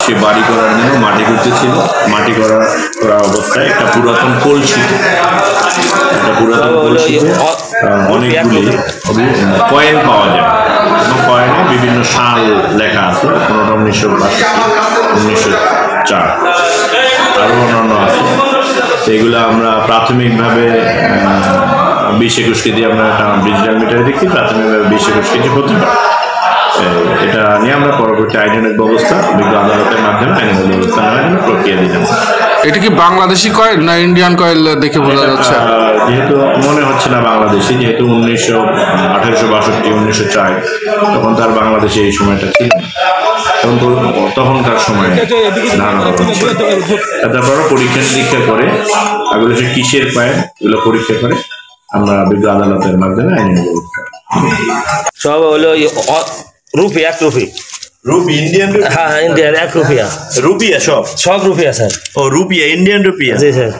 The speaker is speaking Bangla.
সে বাড়ি করার জন্য মাটি করতেছিল। মাটি করা অবস্থায় একটা পুরাতন কলসিতে অনেকগুলি কয়েন পাওয়া যায় এবং কয়েনে বিভিন্ন সাল লেখা আছে। কোনোটা 1904 আরও অন্যান্য আছে। সেগুলো আমরা প্রাথমিকভাবে 20-21 কেজি আমরা একটা ডিজিটাল মিটারে দেখি। প্রাথমিকভাবে 20-21 কেজি হতে পারে। এটা নিয়ে আমরা পরবর্তী আইনের ব্যবস্থা বিজ্ঞ আদালতের মাধ্যমে আইনের ব্যবস্থা নেওয়ার জন্য প্রক্রিয়া দিলাম। এটা কি বাংলাদেশি কয়েল না ইন্ডিয়ান কয়েল দেখে বোঝা যাচ্ছে? যেহেতু মনে হচ্ছে না বাংলাদেশি, যেহেতু 1862-1904 তখন তার বাংলাদেশে এই সময়টা ছিল তখনকার সময় ধারণা হচ্ছে। তারপর পরীক্ষা নিরীক্ষা করে এগুলো সে কিসের কয়েন এগুলো পরীক্ষা করে আমরা বিজ্ঞ আদালতের মাধ্যমে আইনের ব্যবস্থা। সব হলো rupee, 1 rupee. Rupee Indian rupee? হ্যাঁ ইন্ডিয়ান 1 রুপিয়া। রুপিয়া সব রুপিয়া স্যার। ও রুপিয়া, ইন্ডিয়ান রুপিয়া। জি স্যার।